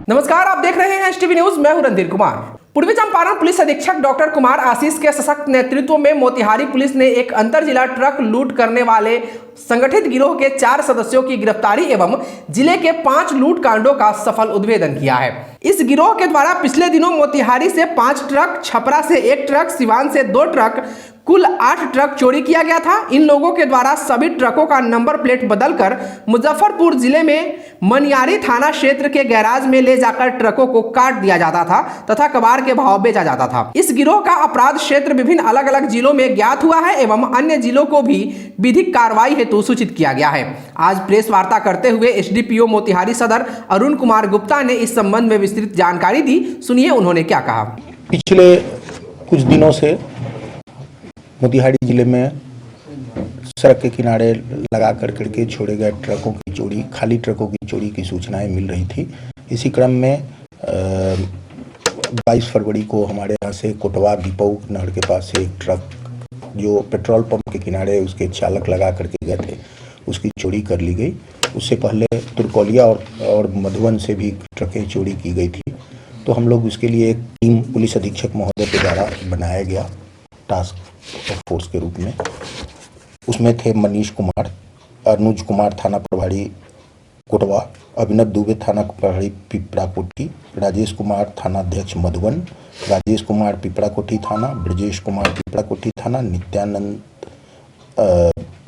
नमस्कार, आप देख रहे हैं एसटीवी न्यूज। मैं हूं रणधीर कुमार। पूर्वी चंपारण पुलिस अधीक्षक डॉक्टर कुमार आशीष के सशक्त नेतृत्व में मोतिहारी पुलिस ने एक अंतर जिला ट्रक लूट करने वाले संगठित गिरोह के 4 सदस्यों की गिरफ्तारी एवं जिले के 5 लूट कांडों का सफल उद्भेदन किया है। इस गिरोह के द्वारा पिछले दिनों मोतिहारी से 5 ट्रक, छपरा से 1 ट्रक, सिवान से 2 ट्रक, कुल 8 ट्रक चोरी किया गया था। इन लोगों के द्वारा सभी ट्रकों का नंबर प्लेट बदलकर मुजफ्फरपुर जिले में मनियारी थाना क्षेत्र के गैराज में ले जाकर ट्रकों को काट दिया जाता था तथा कबाड़ के भाव बेचा जाता था। इस गिरोह का अपराध क्षेत्र विभिन्न अलग अलग जिलों में ज्ञात हुआ है एवं अन्य जिलों को भी विधिक कार्रवाई हेतु सूचित किया गया है। आज प्रेस वार्ता करते हुए एसडीपीओ मोतिहारी सदर अरुण कुमार गुप्ता ने इस संबंध में विस्तृत जानकारी दी। सुनिए उन्होंने क्या कहा। पिछले कुछ दिनों से मोतिहारी जिले में सड़क के किनारे लगा करके छोड़े गए ट्रकों की चोरी, खाली ट्रकों की चोरी की सूचनाएं मिल रही थी। इसी क्रम में 22 फरवरी को हमारे यहाँ से कोटवा दीपऊ नहर के पास से एक ट्रक जो पेट्रोल पंप के किनारे उसके चालक लगा करके गए थे, उसकी चोरी कर ली गई। उससे पहले तुर्कौलिया और मधुबन से भी ट्रकें चोरी की गई थी। तो हम लोग उसके लिए एक टीम पुलिस अधीक्षक महोदय के द्वारा बनाया गया टास्क फोर्स के रूप में। उसमें थे मनीष कुमार, अनुज कुमार थाना प्रभारी कोटवा, अभिनव दुबे थाना प्रभारी पिपरा कोठी, राजेश कुमार थाना अध्यक्ष मधुबन, राजेश कुमार पिपरा कोठी थाना, ब्रजेश कुमार पिपरा कोठी थाना, नित्यानंद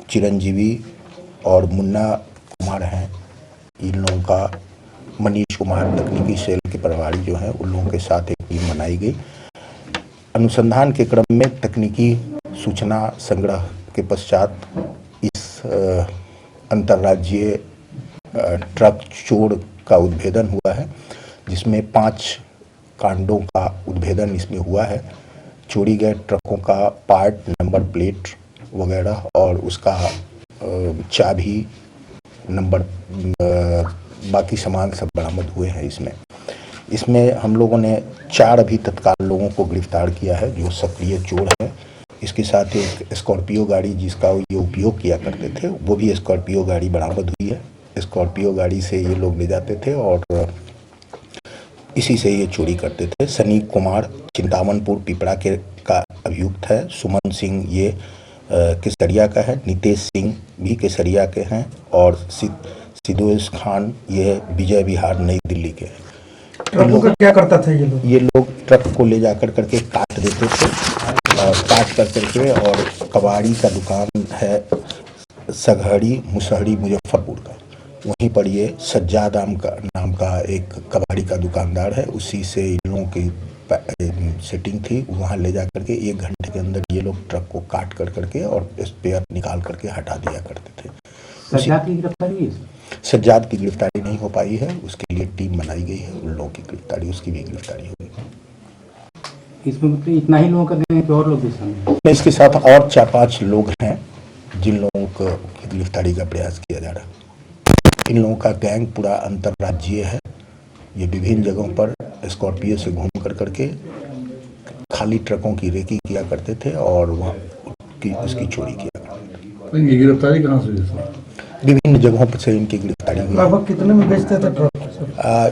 चिरंजीवी और मुन्ना कुमार हैं। इन लोगों का मनीष कुमार तकनीकी सेल के प्रभारी जो हैं उन लोगों के साथ एक टीम बनाई गई। अनुसंधान के क्रम में तकनीकी सूचना संग्रह के पश्चात इस अंतर्राज्यीय ट्रक चोर का उद्भेदन हुआ है, जिसमें 5 कांडों का उद्भेदन इसमें हुआ है। चोरी गए ट्रकों का पार्ट, नंबर प्लेट वगैरह और उसका चाबी, नंबर, बाकी सामान सब बरामद हुए हैं। इसमें हम लोगों ने 4 अभी तत्काल लोगों को गिरफ्तार किया है जो सक्रिय चोर है। इसके साथ एक स्कॉर्पियो गाड़ी जिसका ये उपयोग किया करते थे, वो भी स्कॉर्पियो गाड़ी बरामद हुई है। स्कॉर्पियो गाड़ी से ये लोग ले जाते थे और इसी से ये चोरी करते थे। सनी कुमार चिंतामनपुर पिपरा के का अभियुक्त है। सुमन सिंह ये केसरिया का है। नितेश सिंह भी केसरिया के हैं और सिद्धोश खान ये विजय विहार नई दिल्ली के हैं। ट्रकों का क्या करता था ये लोग ट्रक को ले जाकर करके काट देते थे और काट कर करके, और कबाड़ी का दुकान है सघड़ी मुसहरी मुजफ्फरपुर का, वहीं पर ये सज्जाद नाम का एक कबाड़ी का दुकानदार है। उसी से इन लोगों की सेटिंग थी। वहाँ ले जा करके 1 घंटे के अंदर ये लोग ट्रक को काट कर करके और स्पेयर निकाल करके हटा दिया करते थे। सज्जाद की गिरफ्तारी है? सज्जाद की गिरफ्तारी नहीं हो पाई है, उसके लिए टीम बनाई गई है। उन लोगों की गिरफ्तारी, उसकी भी गिरफ्तारी होगी। इसमें मतलब इतना ही लोगों का गैंग है और लोग भी शामिल हैं? इसके साथ और 4-5 लोग हैं जिन लोगों को गिरफ्तारी का प्रयास किया जा रहा है। इन लोगों का गैंग पूरा अंतर्राज्यीय है। ये विभिन्न जगहों पर स्कॉर्पियो से घूम कर करके खाली ट्रकों की रेकी किया करते थे और वहाँ उसकी चोरी किया करते थे। गिरफ्तारी कहाँ से हुई? विभिन्न जगहों पर से इनकी गिरफ्तारी हुई। लगभग कितने में बेचते थे ट्रक?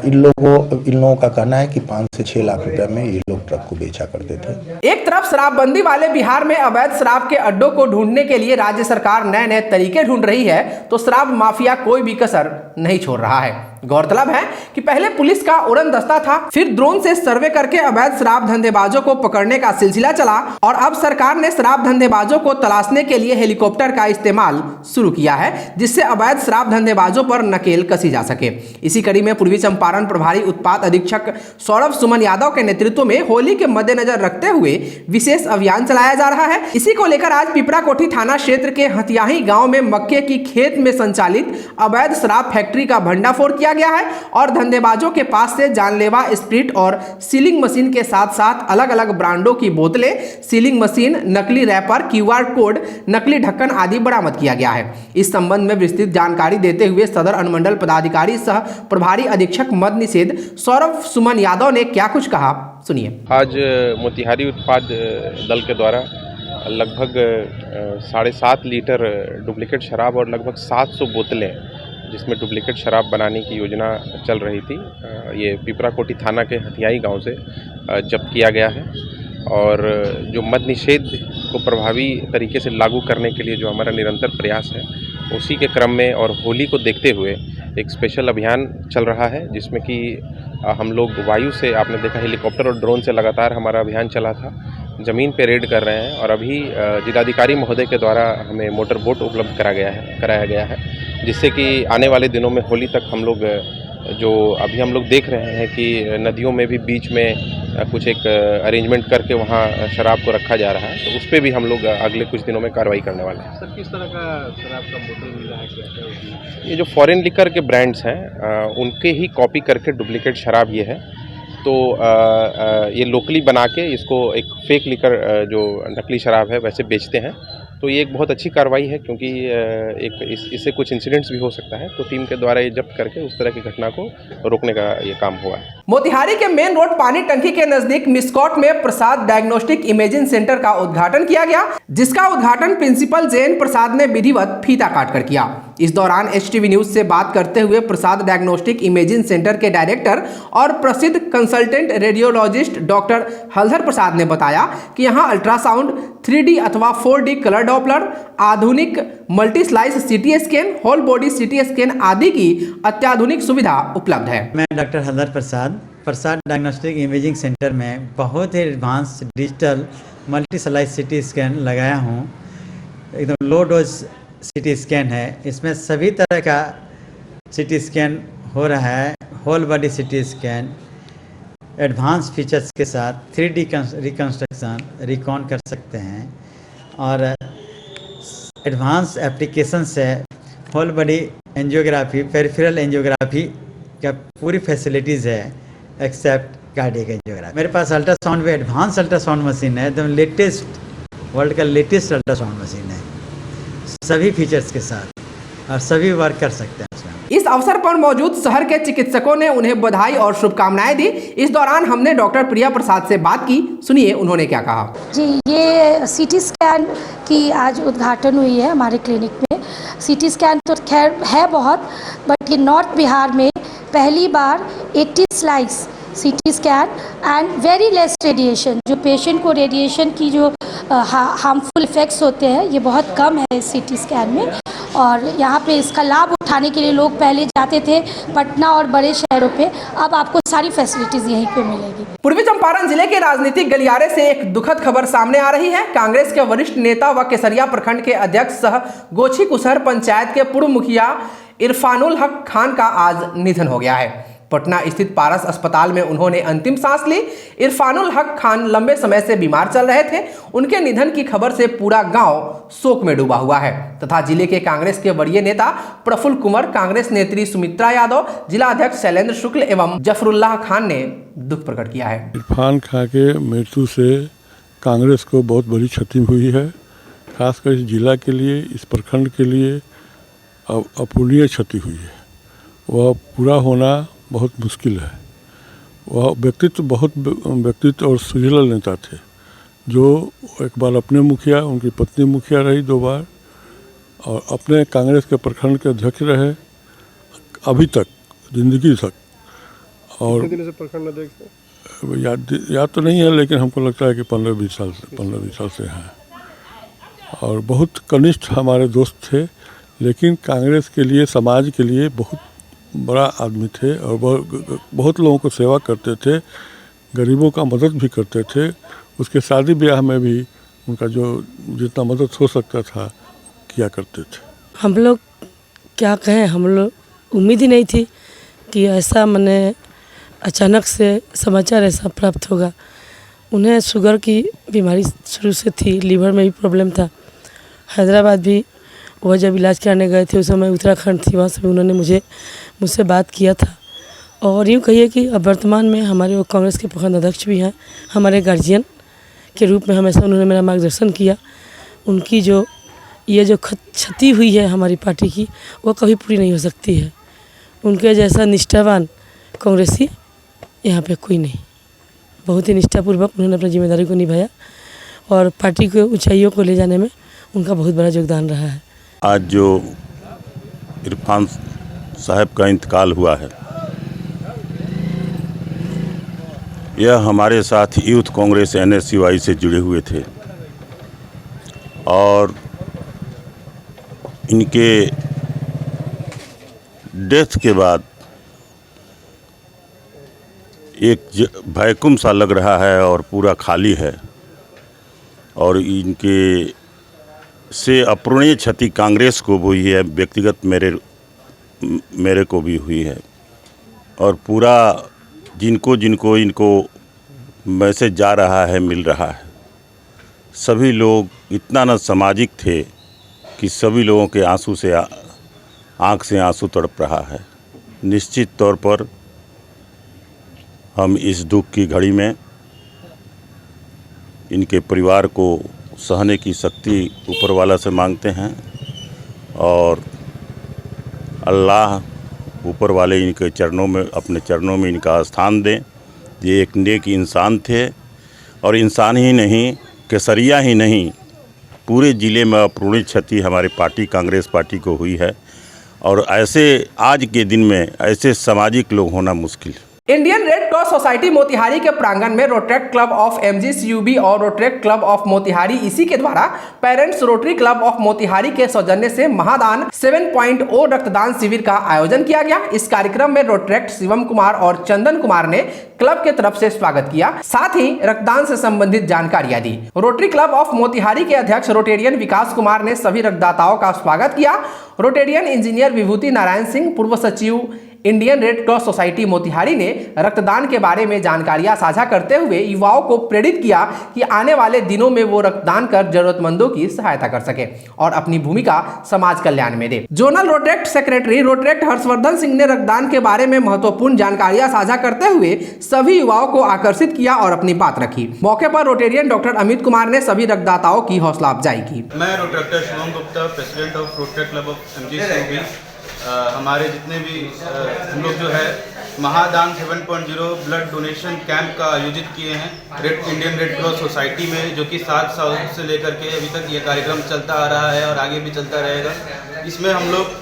इन लोगों का कहना है कि 5 से 6 लाख रुपए में ये लोग ट्रक को बेचा करते थे। एक तरफ शराबबंदी वाले बिहार में अवैध शराब के अड्डों को ढूंढने के लिए राज्य सरकार नए तरीके ढूंढ रही है, तो शराब माफिया कोई भी कसर नहीं छोड़ रहा है। गौरतलब है कि पहले पुलिस का उड़न दस्ता था, फिर ड्रोन से सर्वे करके अवैध शराब धंधेबाजों को पकड़ने का सिलसिला चला और अब सरकार ने शराब धंधेबाजों को तलाशने के लिए हेलीकॉप्टर का इस्तेमाल शुरू किया है, जिससे अवैध शराब धंधेबाजों पर नकेल कसी जा सके। इसी कड़ी में पूर्वी चंपारण प्रभारी उत्पाद अधीक्षक सौरभ सुमन यादव के नेतृत्व में होली के मद्देनजर रखते हुए विशेष अभियान चलाया जा रहा है। इसी को लेकर आज पिपरा कोठी थाना क्षेत्र के हथियाही गाँव में मक्के की खेत में संचालित अवैध शराब फैक्ट्री का भंडाफोड़ किया गया है और धंधेबाजों के पास से जानलेवा स्प्रिट और सीलिंग मशीन के साथ साथ अलग अलग ब्रांडों की बोतलें, सीलिंग मशीन, नकली रैपर, QR कोड, नकली ढक्कन आदि बरामद किया गया है। इस संबंध में विस्तृत जानकारी देते हुए सदर अनुमंडल पदाधिकारी सह प्रभारी अधीक्षक मद निषेध सौरभ सुमन यादव ने क्या कुछ कहा, सुनिए। आज मोतिहारी उत्पाद दल के द्वारा लगभग 7.5 लीटर डुप्लीकेट शराब और लगभग 700 बोतलें जिसमें डुप्लीकेट शराब बनाने की योजना चल रही थी। ये पिपराकोटी थाना के हथियाई गांव से जब्त किया गया है और जो मद निषेध को प्रभावी तरीके से लागू करने के लिए जो हमारा निरंतर प्रयास है, उसी के क्रम में और होली को देखते हुए एक स्पेशल अभियान चल रहा है, जिसमें कि हम लोग वायु से, आपने देखा हेलीकॉप्टर और ड्रोन से लगातार हमारा अभियान चला था, ज़मीन पे रेड कर रहे हैं और अभी जिलाधिकारी महोदय के द्वारा हमें मोटर बोट उपलब्ध कराया गया है, जिससे कि आने वाले दिनों में होली तक हम लोग जो अभी हम लोग देख रहे हैं कि नदियों में भी बीच में कुछ एक अरेंजमेंट करके वहाँ शराब को रखा जा रहा है, तो उस पर भी हम लोग अगले कुछ दिनों में कार्रवाई करने वाले हैं। सर, किस तरह का शराब का बोतल मिल रहा है, क्या ये जो फॉरेन लिकर के ब्रांड्स हैं उनके ही कॉपी करके डुप्लीकेट शराब ये है, तो ये लोकली बना के इसको एक फेक लिकर जो नकली शराब है वैसे बेचते हैं। तो ये एक बहुत अच्छी कार्रवाई है, क्योंकि इससे कुछ इंसिडेंट्स भी हो सकता है, तो टीम के द्वारा ये जब्त करके उस तरह की घटना को रोकने का ये काम हुआ है। मोतिहारी के मेन रोड पानी टंकी के नजदीक मिस्कॉट में प्रसाद डायग्नोस्टिक इमेजिंग सेंटर का उद्घाटन किया गया, जिसका उद्घाटन प्रिंसिपल जैन प्रसाद ने विधिवत फीता काटकर किया। इस दौरान HTV न्यूज से बात करते हुए प्रसाद डायग्नोस्टिक इमेजिंग सेंटर के डायरेक्टर और प्रसिद्ध consultant radiologist doctor Haldhar Prasad ने बताया कि यहां अल्ट्रासाउंड, 3D अथवा 4D कलर डॉपलर, आधुनिक multi slice CT scan, whole body CT scan आदि की अत्याधुनिक सुविधा उपलब्ध है। मैं doctor Haldhar Prasad diagnostic imaging centre में बहुत ही advance digital multi slice CT scan लगाया हूँ। एकदम लो डोज CT स्कैन है, इसमें सभी तरह का CT स्कैन हो रहा है। Whole body CT scan advance features के साथ 3D रिकन्स्ट्रक्शन रिकॉन कर सकते हैं और एडवांस एप्लीकेशन से whole body angiography, peripheral angiography का पूरी फैसिलिटीज़ है एक्सेप्ट कार्डियक एंजियोग्राफी। मेरे पास अल्ट्रासाउंड भी एडवांस अल्ट्रासाउंड मशीन है, एकदम लेटेस्ट, वर्ल्ड का लेटेस्ट अल्ट्रासाउंड मशीन है, सभी फीचर्स के साथ, और सभी वर्क कर सकते हैं। इस अवसर पर मौजूद शहर के चिकित्सकों ने उन्हें बधाई और शुभकामनाएं दी। इस दौरान हमने डॉक्टर प्रिया प्रसाद से बात की, सुनिए उन्होंने क्या कहा। जी, ये CT स्कैन की आज उद्घाटन हुई है हमारे क्लिनिक में। CT स्कैन तो खैर है बहुत, बट ये नॉर्थ बिहार में पहली बार 80 slice CT scan and very less radiation, जो पेशेंट को रेडिएशन की जो हार्मफुल इफ़ेक्ट्स होते हैं ये बहुत कम है इस CT स्कैन में। और यहाँ पे इसका लाभ उठाने के लिए लोग पहले जाते थे पटना और बड़े शहरों पे, अब आपको सारी फैसिलिटीज़ यहीं पे मिलेगी। पूर्वी चंपारण जिले के राजनीतिक गलियारे से एक दुखद खबर सामने आ रही है। कांग्रेस के वरिष्ठ नेता व केसरिया प्रखंड के अध्यक्ष सह गोछी कुसहर पंचायत के पूर्व मुखिया इरफानुल हक खान का आज निधन हो गया है। पटना स्थित पारस अस्पताल में उन्होंने अंतिम सांस ली। इरफानुल हक खान लंबे समय से बीमार चल रहे थे। उनके निधन की खबर से पूरा गांव शोक में डूबा हुआ है तथा जिले के कांग्रेस के वरीय नेता प्रफुल्ल कुंवर, कांग्रेस नेत्री सुमित्रा यादव, जिला अध्यक्ष शैलेंद्र शुक्ल एवं जफरुल्लाह खान ने दुख प्रकट किया है। इरफान खान के मृत्यु से कांग्रेस को बहुत बड़ी क्षति हुई है, खासकर इस जिला के लिए, इस प्रखंड के लिए अपूरणीय क्षति हुई है। वह पूरा होना बहुत मुश्किल है। वह व्यक्तित्व और सुजला नेता थे, जो एक बार अपने मुखिया, उनकी पत्नी मुखिया रही 2 बार, और अपने कांग्रेस के प्रखंड के अध्यक्ष रहे अभी तक, जिंदगी तक। और से प्रखंड अध्यक्ष याद तो नहीं है, लेकिन हमको लगता है कि 15-20 साल से हैं। और बहुत कनिष्ठ हमारे दोस्त थे, लेकिन कांग्रेस के लिए, समाज के लिए बहुत बड़ा आदमी थे और बहुत लोगों को सेवा करते थे, गरीबों का मदद भी करते थे। उसके शादी ब्याह में भी उनका जो जितना मदद हो सकता था किया करते थे। हम लोग क्या कहें, हम लोग उम्मीद ही नहीं थी कि ऐसा मैंने अचानक से समाचार ऐसा प्राप्त होगा। उन्हें शुगर की बीमारी शुरू से थी, लीवर में भी प्रॉब्लम था। हैदराबाद भी वह जब इलाज कराने गए थे उस समय उत्तराखंड थी, वहाँ से भी उन्होंने मुझसे बात किया था। और यूँ कहिए कि अब वर्तमान में हमारे वो कांग्रेस के प्रखंड अध्यक्ष भी हैं, हमारे गार्जियन के रूप में हमेशा उन्होंने मेरा मार्गदर्शन किया। उनकी जो क्षति हुई है हमारी पार्टी की, वो कभी पूरी नहीं हो सकती है। उनके जैसा निष्ठावान कांग्रेसी यहाँ पे कोई नहीं। बहुत ही निष्ठापूर्वक उन्होंने अपनी जिम्मेदारी को निभाया और पार्टी को ऊंचाइयों को ले जाने में उनका बहुत बड़ा योगदान रहा है। आज जो इरफान साहब का इंतकाल हुआ है। यह हमारे साथ यूथ कांग्रेस NSUI से जुड़े हुए थे और इनके डेथ के बाद एक वैक्यूम सा लग रहा है और पूरा खाली है और इनके से अपूरणीय क्षति कांग्रेस को हुई है, व्यक्तिगत मेरे को भी हुई है और पूरा जिनको जिनको इनको मैसेज जा रहा है मिल रहा है। सभी लोग इतना न सामाजिक थे कि सभी लोगों के आंसू से आँख से आंसू तड़प रहा है। निश्चित तौर पर हम इस दुख की घड़ी में इनके परिवार को सहने की शक्ति ऊपर वाला से मांगते हैं और अल्लाह ऊपर वाले इनके चरणों में, अपने चरणों में इनका स्थान दें। ये एक नेक इंसान थे और इंसान ही नहीं, केसरिया ही नहीं, पूरे ज़िले में अपूरणीय क्षति हमारी पार्टी कांग्रेस पार्टी को हुई है और ऐसे आज के दिन में ऐसे सामाजिक लोग होना मुश्किल है। Indian red cross society Motihari के प्रांगण में रोटरेक्ट क्लब ऑफ MGCUB और रोटरेक्ट क्लब ऑफ मोतिहारी इसी के द्वारा parents rotary club of Motihari के सौजन्य से महादान 7.0 रक्तदान शिविर का आयोजन किया गया। इस कार्यक्रम में रोटरेक्ट शिवम कुमार और चंदन कुमार ने क्लब के तरफ से स्वागत किया, साथ ही रक्तदान से संबंधित जानकारियां दी। रोटरी क्लब ऑफ मोतिहारी के अध्यक्ष रोटेरियन विकास कुमार ने सभी रक्तदाताओं का स्वागत किया। रोटेरियन इंजीनियर विभूति नारायण सिंह, पूर्व सचिव Indian red cross society Motihari ने रक्तदान के बारे में जानकारियां साझा करते हुए युवाओं को प्रेरित किया कि आने वाले दिनों में वो रक्तदान कर जरूरतमंदों की सहायता कर सके और अपनी भूमिका समाज कल्याण में दे। Zonal Rotaract secretary Rotaract Harshvardhan Singh ने रक्तदान के बारे में महत्वपूर्ण जानकारियां साझा करते हुए सभी युवाओं को आकर्षित किया और अपनी बात रखी। मौके पर रोटेरियन डॉक्टर अमित कुमार ने सभी रक्तदाताओं की हौसला अफजाई की। मैं Rotaractor Shivam Gupta, president of Rotaract club of MGCUB। हमारे जितने भी हम लोग जो है महादान 7.0 ब्लड डोनेशन कैंप का आयोजित किए हैं इंडियन रेड क्रॉस सोसाइटी में, जो कि 7 साल से लेकर के अभी तक ये कार्यक्रम चलता आ रहा है और आगे भी चलता रहेगा। इसमें हम लोग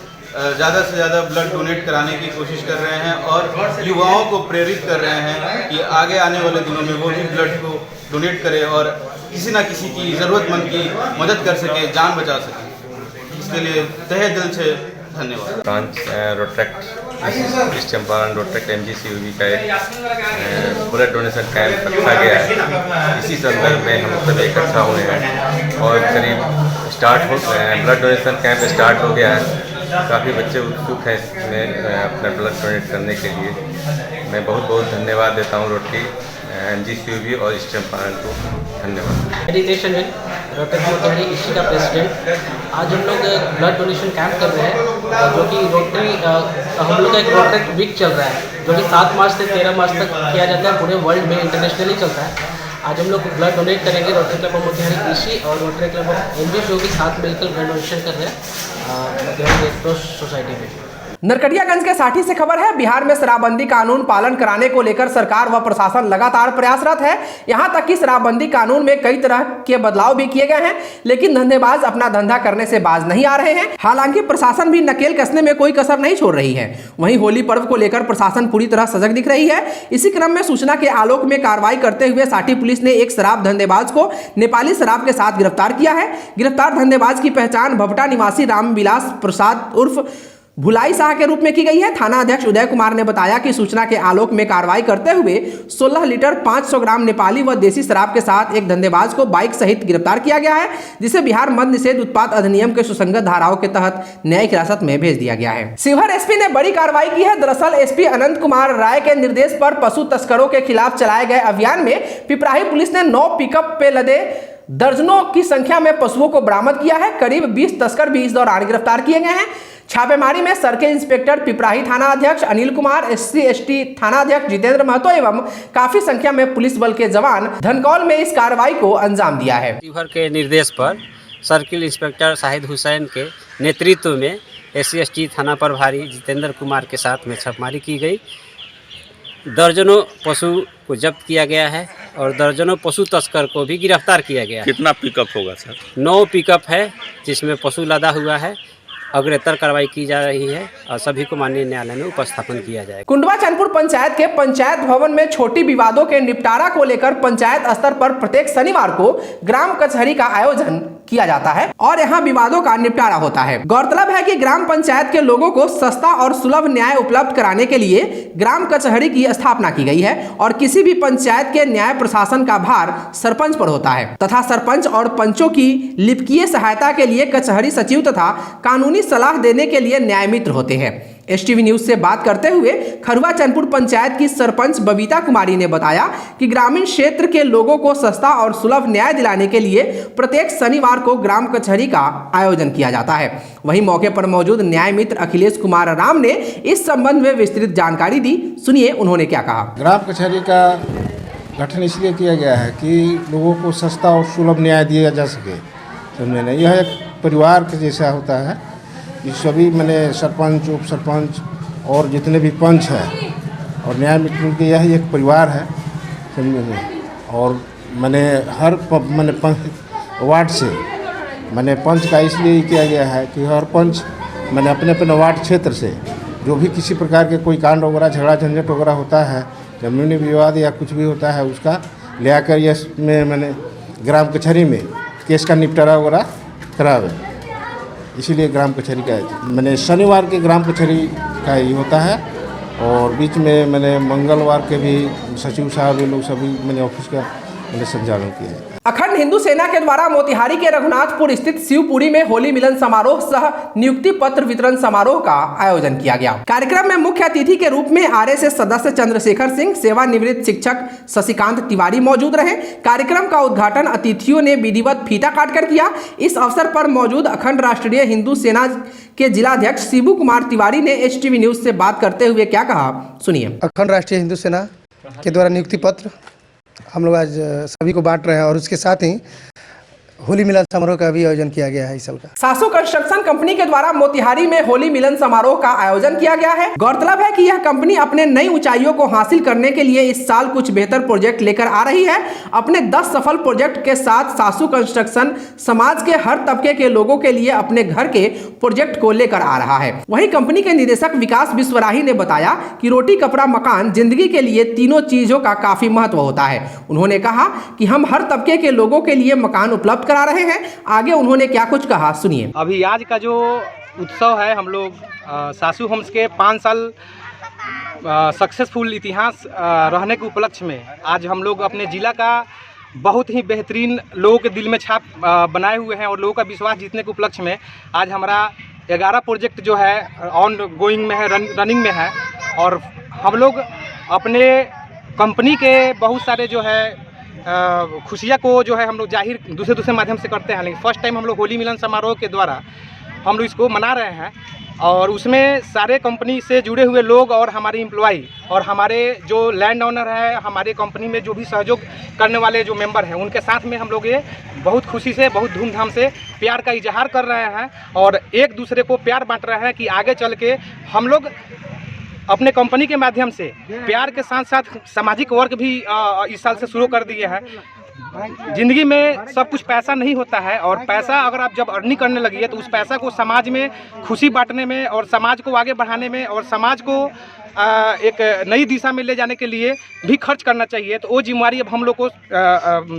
ज़्यादा से ज़्यादा ब्लड डोनेट कराने की कोशिश कर रहे हैं और युवाओं को प्रेरित कर रहे हैं कि आगे आने वाले दिनों में वो भी ब्लड को डोनेट करें और किसी ना किसी की ज़रूरतमंद की मदद कर सके, जान बचा सके। इसके लिए तहे दिल से धन्यवाद। Branch Rotaract east Champaran Rotaract MGCUB का एक ब्लड डोनेशन कैंप रखा गया है। इसी संदर्भ में हम सब इकट्ठा हुए हैं और करीब ब्लड डोनेशन कैंप स्टार्ट हो गया है। काफ़ी बच्चे उत्सुक हैं इसमें अपना ब्लड डोनेट करने के लिए। मैं बहुत बहुत धन्यवाद देता हूँ रोटरी MGCUB और ईस्ट चंपारण को धन्यवाद। मेडिटेशन है रोटरी मोतिहारी इसी का प्रेसिडेंट। आज हम लोग ब्लड डोनेशन कैंप कर रहे हैं जो कि रोटरी हम लोग का एक रोटरेक्ट वीक चल रहा है जो कि 7 मार्च से 13 मार्च तक किया जाता है, पूरे वर्ल्ड में इंटरनेशनली चलता है। आज हम लोग ब्लड डोनेट करेंगे रोटरी क्लब ऑफ मोतिहारी इसी और रोटरी क्लब ऑफ MGCUB साथ मिलकर ब्लड डोनेशन कर रहे हैं मोतिहारी रेड क्रॉस सोसाइटी में। नरकटियागंज के साठी से खबर है। बिहार में शराबबंदी कानून पालन कराने को लेकर सरकार व प्रशासन लगातार प्रयासरत है। यहां तक कि शराबबंदी कानून में कई तरह के बदलाव भी किए गए हैं, लेकिन धंधेबाज अपना धंधा करने से बाज नहीं आ रहे हैं। हालांकि प्रशासन भी नकेल कसने में कोई कसर नहीं छोड़ रही है। वहीं होली पर्व को लेकर प्रशासन पूरी तरह सजग दिख रही है। इसी क्रम में सूचना के आलोक में कार्रवाई करते हुए साठी पुलिस ने एक शराब धंधेबाज को नेपाली शराब के साथ गिरफ्तार किया है। गिरफ्तार धंधेबाज की पहचान भभटा निवासी रामविलास प्रसाद उर्फ भुलाई शाह के रूप में की गई है। थाना अध्यक्ष उदय कुमार ने बताया कि सूचना के आलोक में कार्रवाई करते हुए 16 लीटर 500 ग्राम नेपाली व देसी शराब के साथ एक धंधेबाज को बाइक सहित गिरफ्तार किया गया है, जिसे बिहार मद्य निषेध उत्पाद अधिनियम के सुसंगत धाराओं के तहत न्यायिक हिरासत में भेज दिया गया है। शिवहर एसपी ने बड़ी कार्रवाई की है। दरअसल एसपी अनंत कुमार राय के निर्देश पर पशु तस्करों के खिलाफ चलाए गए अभियान में पिपराही पुलिस ने 9 पिकअप पे लदे दर्जनों की संख्या में पशुओं को बरामद किया है। करीब 20 तस्कर भी इस दौरान गिरफ्तार किए गए हैं। छापेमारी में सर्किल इंस्पेक्टर पिपराही थाना अध्यक्ष अनिल कुमार, SC/ST थाना अध्यक्ष जितेंद्र महतो एवं काफी संख्या में पुलिस बल के जवान धनकौल में इस कार्रवाई को अंजाम दिया है। शिवहर के निर्देश पर सर्किल इंस्पेक्टर शाहिद हुसैन के नेतृत्व में SC/ST थाना प्रभारी जितेंद्र कुमार के साथ में छापेमारी की गई। दर्जनों पशु को जब्त किया गया है और दर्जनों पशु तस्कर को भी गिरफ्तार किया गया है। कितना पिकअप होगा सर? 9 पिकअप है जिसमें पशु लदा हुआ है अग्रेतर कार्रवाई की जा रही है और सभी को माननीय न्यायालय में उपस्थापन किया जाएगा। कुंडवा चैनपुर पंचायत के पंचायत भवन में छोटी विवादों के निपटारा को लेकर पंचायत स्तर पर प्रत्येक शनिवार को ग्राम कचहरी का आयोजन किया जाता है और यहाँ विवादों का निपटारा होता है। गौरतलब है कि ग्राम पंचायत के लोगों को सस्ता और सुलभ न्याय उपलब्ध कराने के लिए ग्राम कचहरी की स्थापना की गई है और किसी भी पंचायत के न्याय प्रशासन का भार सरपंच पर होता है तथा सरपंच और पंचों की लिपिकीय सहायता के लिए कचहरी सचिव तथा कानूनी सलाह देने के लिए न्याय मित्र होते हैं। एसटीवी न्यूज से बात करते हुए खरुआ चैनपुर पंचायत की सरपंच बबीता कुमारी ने बताया कि ग्रामीण क्षेत्र के लोगों को सस्ता और सुलभ न्याय दिलाने के लिए प्रत्येक शनिवार को ग्राम कचहरी का आयोजन किया जाता है। वहीं मौके पर मौजूद न्याय मित्र अखिलेश कुमार राम ने इस संबंध में विस्तृत जानकारी दी। सुनिए उन्होंने क्या कहा। ग्राम कचहरी का गठन इसलिए किया गया है कि लोगों को सस्ता और सुलभ न्याय दिया जा सके। समझे ना, यह एक परिवार के जैसा होता है कि सभी मैंने सरपंच उप सरपंच और जितने भी पंच हैं और न्याय मित्र के यह एक परिवार है। समझे, और मैंने हर वार्ड से मैंने पंच का इसलिए किया गया है कि हर पंच मैंने अपने अपने वार्ड क्षेत्र से जो भी किसी प्रकार के कोई कांड वगैरह झगड़ा झंझट वगैरह होता है, जमीनी विवाद या कुछ भी होता है, उसका ले आकर यह में मैंने ग्राम कचहरी में केस का निपटारा वगैरह करावे। इसीलिए ग्राम कचहरी का मैंने शनिवार के ग्राम कचहरी का ही होता है और बीच में मैंने मंगलवार के भी सचिव साहब ये लोग सभी मैंने ऑफिस का मैंने संचालन किया है। अखंड हिंदू सेना के द्वारा मोतिहारी के रघुनाथपुर स्थित शिवपुरी में होली मिलन समारोह सह नियुक्ति पत्र वितरण समारोह का आयोजन किया गया। कार्यक्रम में मुख्य अतिथि के रूप में आरएसएस सदस्य चंद्रशेखर सिंह, सेवानिवृत्त शिक्षक शशिकांत तिवारी मौजूद रहे। कार्यक्रम का उद्घाटन अतिथियों ने विधिवत फीता काटकर किया। इस अवसर पर मौजूद अखंड राष्ट्रीय हिंदू सेना के जिलाध्यक्ष शिबू कुमार तिवारी ने एचटीवी न्यूज से बात करते हुए क्या कहा, सुनिए। अखंड राष्ट्रीय हिंदू सेना के द्वारा नियुक्ति पत्र हम लोग आज सभी को बांट रहे हैं और उसके साथ ही होली मिलन समारोह का भी आयोजन किया गया है इस साल का। सासू कंस्ट्रक्शन कंपनी के द्वारा मोतिहारी में होली मिलन समारोह का आयोजन किया गया है। गौरतलब है कि यह कंपनी अपने नई ऊंचाइयों को हासिल करने के लिए इस साल कुछ बेहतर प्रोजेक्ट लेकर आ रही है। अपने 10 सफल प्रोजेक्ट के साथ सासू कंस्ट्रक्शन समाज के हर तबके के लोगों के लिए अपने घर के प्रोजेक्ट को लेकर आ रहा है। वहीं कंपनी के निदेशक विकास विश्वराही ने बताया कि रोटी कपड़ा मकान जिंदगी के लिए तीनों चीजों का काफी महत्व होता है। उन्होंने कहा कि हम हर तबके के लोगों के लिए मकान उपलब्ध करा रहे हैं। आगे उन्होंने क्या कुछ कहा, सुनिए। अभी आज का जो उत्सव है, हम लोग सासू होम्स के 5 साल सक्सेसफुल इतिहास रहने के उपलक्ष्य में आज हम लोग अपने ज़िला का बहुत ही बेहतरीन लोगों के दिल में छाप बनाए हुए हैं और लोगों का विश्वास जीतने के उपलक्ष्य में आज हमारा 11 प्रोजेक्ट जो है ऑन गोइंग में है, रनिंग में है और हम लोग अपने कंपनी के बहुत सारे जो है खुशियाँ को जो है हम लोग जाहिर दूसरे माध्यम से करते हैं। लेकिन फर्स्ट टाइम हम लोग होली मिलन समारोह के द्वारा हम लोग इसको मना रहे हैं और उसमें सारे कंपनी से जुड़े हुए लोग और हमारे एम्प्लॉय और हमारे जो लैंड ओनर है, हमारे कंपनी में जो भी सहयोग करने वाले जो मेंबर हैं, उनके साथ में हम लोग ये बहुत खुशी से बहुत धूमधाम से प्यार का इजहार कर रहे हैं और एक दूसरे को प्यार बांट रहे हैं कि आगे चल के हम लोग अपने कंपनी के माध्यम से प्यार के साथ साथ सामाजिक वर्क भी इस साल से शुरू कर दिए हैं। ज़िंदगी में सब कुछ पैसा नहीं होता है और पैसा अगर आप जब अर्निंग करने लगी तो उस पैसा को समाज में खुशी बांटने में और समाज को आगे बढ़ाने में और समाज को एक नई दिशा में ले जाने के लिए भी खर्च करना चाहिए। तो वो जिम्मेवारी अब हम लोग को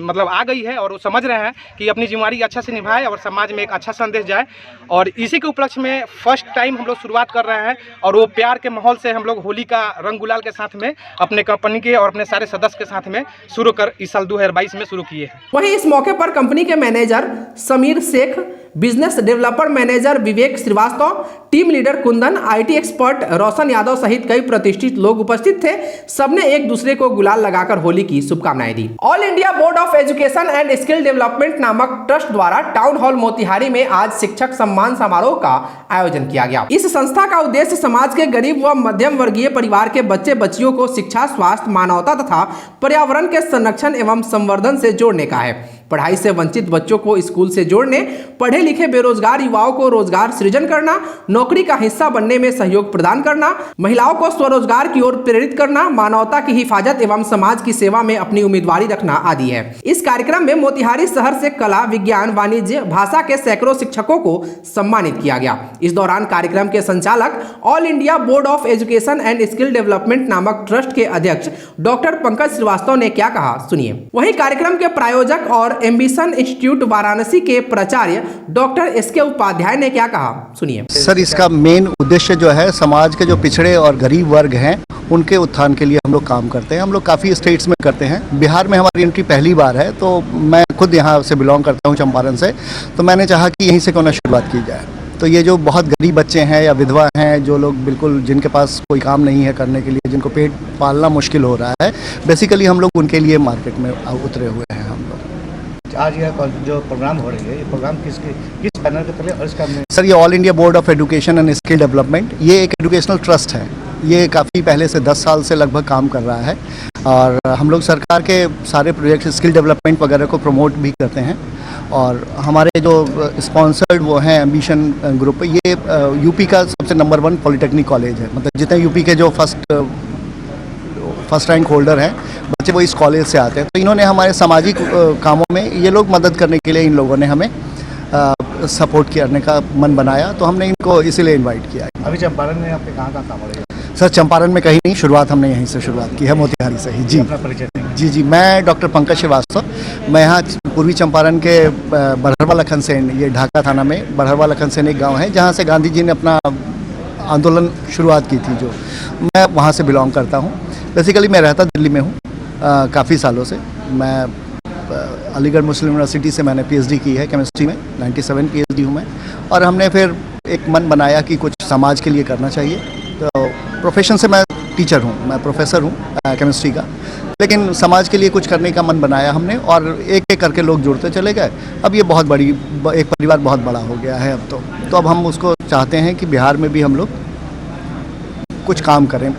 मतलब आ गई है और वो समझ रहे हैं कि अपनी जिम्मेवारी अच्छा से निभाए और समाज में एक अच्छा संदेश जाए और इसी के उपलक्ष्य में फर्स्ट टाइम हम लोग शुरुआत कर रहे हैं और वो प्यार के माहौल से हम लोग होली का रंग गुलाल के साथ में अपने कंपनी के और अपने सारे सदस्य के साथ में शुरू कर इस साल 2022 में शुरू किए हैं। वहीं इस मौके पर कंपनी के manager Sameer Shaikh, business developer manager Vivek Srivastava, team leader Kundan, IT expert Roshan Yadav सहित कई प्रतिष्ठित लोग उपस्थित थे। सबने एक दूसरे को गुलाल लगाकर होली की शुभकामनाएं दी। All India board of education and skill development नामक ट्रस्ट द्वारा टाउन हॉल मोतिहारी में आज शिक्षक सम्मान समारोह का आयोजन किया गया। इस संस्था का उद्देश्य समाज के गरीब व मध्यम वर्गीय परिवार के बच्चे बच्चियों को शिक्षा, स्वास्थ्य, मानवता तथा पर्यावरण के संरक्षण एवं संवर्धन से जोड़ने का है। पढ़ाई से वंचित बच्चों को स्कूल से जोड़ने, पढ़े लिखे बेरोजगार युवाओं को रोजगार सृजन करना, नौकरी का हिस्सा बनने में सहयोग प्रदान करना, महिलाओं को स्वरोजगार की ओर प्रेरित करना, मानवता की हिफाजत एवं समाज की सेवा में अपनी उम्मीदवारी रखना आदि है। इस कार्यक्रम में मोतिहारी शहर से कला, विज्ञान, वाणिज्य, भाषा के सैकड़ों शिक्षकों को सम्मानित किया गया। इस दौरान कार्यक्रम के संचालक all India board of education and skill development नामक ट्रस्ट के अध्यक्ष डॉक्टर पंकज श्रीवास्तव ने क्या कहा, सुनिए। वहीं कार्यक्रम के प्रायोजक और एम्बिशन इंस्टीट्यूट वाराणसी के प्राचार्य डॉक्टर एसके उपाध्याय ने क्या कहा, सुनिए। सर, इसका मेन उद्देश्य जो है समाज के जो पिछड़े और गरीब वर्ग हैं उनके उत्थान के लिए हम लोग काम करते हैं। हम लोग काफ़ी स्टेट्स में करते हैं। बिहार में हमारी एंट्री पहली बार है, तो मैं खुद यहाँ से बिलोंग करता हूँ, चंपारण से, तो मैंने चाहा कि यहीं से क्यों ना शुरुआत की जाए। तो ये जो बहुत गरीब बच्चे हैं या विधवा हैं, जो लोग बिल्कुल जिनके पास कोई काम नहीं है करने के लिए, जिनको पेट पालना मुश्किल हो रहा है, बेसिकली हम लोग उनके लिए मार्केट में उतरे हुए हैं। हम लोग आज यह जो प्रोग्राम हो रही है, ये प्रोग्राम किस पैनल के तले और इसका सर, ये all India board of education and skill development, ये एक एजुकेशनल ट्रस्ट है। ये काफ़ी पहले से 10 साल से लगभग काम कर रहा है और हम लोग सरकार के सारे प्रोजेक्ट स्किल डेवलपमेंट वगैरह को प्रमोट भी करते हैं। और हमारे जो स्पॉन्सर्ड वो हैं एम्बिशन ग्रुप, ये यूपी का सबसे नंबर 1 पॉलिटेक्निक कॉलेज है। मतलब जितने यूपी के जो फर्स्ट रैंक होल्डर हैं बच्चे, वो इस कॉलेज से आते हैं। तो इन्होंने हमारे सामाजिक कामों में ये लोग मदद करने के लिए इन लोगों ने हमें सपोर्ट करने का मन बनाया, तो हमने इनको इसीलिए इनवाइट किया। अभी चंपारण में आपके कहाँ काम हो रहा है? सर, चंपारण में कहीं नहीं, शुरुआत हमने यहीं से शुरुआत की है, मोतिहारी से ही। जी, अपना परिचय जी जी, मैं डॉक्टर पंकज श्रीवास्तव, मैं यहाँ पूर्वी चंपारण के बड़हरवा लखनसेन, ये ढाका थाना में बड़हरवा लखनसेन एक गांव है जहाँ से गांधी जी ने अपना आंदोलन शुरुआत की थी, जो मैं वहाँ से बिलोंग करता हूँ। बेसिकली मैं रहता दिल्ली में हूँ काफ़ी सालों से। मैं अलीगढ़ मुस्लिम यूनिवर्सिटी से मैंने PhD की है केमिस्ट्री में, 97 PhD हूँ मैं। और हमने फिर एक मन बनाया कि कुछ समाज के लिए करना चाहिए। तो प्रोफेशन से मैं टीचर हूँ, मैं प्रोफेसर हूँ केमिस्ट्री का, लेकिन समाज के लिए कुछ करने का मन बनाया हमने और एक एक करके लोग जुड़ते चले गए। अब ये बहुत बड़ी एक परिवार बहुत बड़ा हो गया है अब तो अब हम उसको चाहते हैं कि बिहार में भी हम लोग कुछ काम करें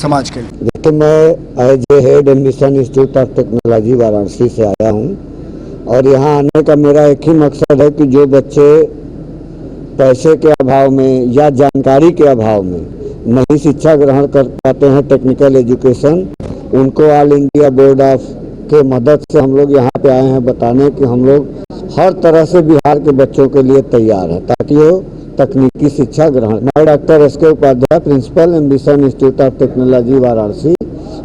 समाज के लिए। देखिए, मैं as a head ambition institute of technology Varanasi से आया हूँ और यहाँ आने का मेरा एक ही मकसद है कि जो बच्चे पैसे के अभाव में या जानकारी के अभाव में नहीं शिक्षा ग्रहण कर पाते हैं टेक्निकल एजुकेशन, उनको ऑल इंडिया बोर्ड ऑफ के मदद से हम लोग यहाँ पे आए हैं बताने कि हम लोग हर तरह से बिहार के बच्चों के लिए तैयार हैं ताकि वो तकनीकी शिक्षा ग्रहण। मैं doctor S K Upadhyay, principal ambition institute of technology Varanasi,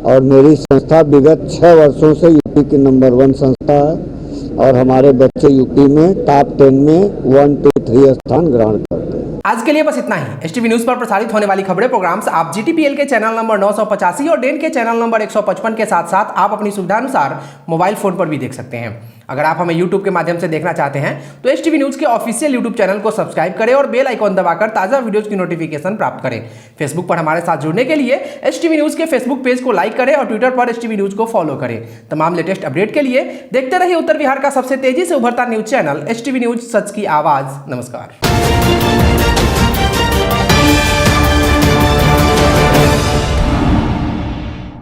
और मेरी संस्था विगत 6 वर्षों से यूपी की नंबर 1 संस्था है और हमारे बच्चे यूपी में टॉप 10 में 1, 2, 3 स्थान ग्रहण करते हैं। आज के लिए बस इतना ही। STV न्यूज पर प्रसारित होने वाली खबरें प्रोग्राम्स आप GTPL के चैनल नंबर 985 और डेन के चैनल नंबर 155 के साथ साथ आप अपनी सुविधानुसार मोबाइल फोन पर भी देख सकते हैं। अगर आप हमें YouTube के माध्यम से देखना चाहते हैं तो STV न्यूज के ऑफिशियल YouTube चैनल को सब्सक्राइब करें और बेल आइकॉन दबाकर ताज़ा वीडियोज की नोटिफिकेशन प्राप्त करें। फेसबुक पर हमारे साथ जुड़ने के लिए STV न्यूज के फेसबुक पेज को लाइक करें और ट्विटर पर STV न्यूज को फॉलो करें। तमाम लेटेस्ट अपडेट के लिए देखते रहिए उत्तर बिहार का सबसे तेजी से उभरता न्यूज चैनल STV न्यूज, सच की आवाज। नमस्कार।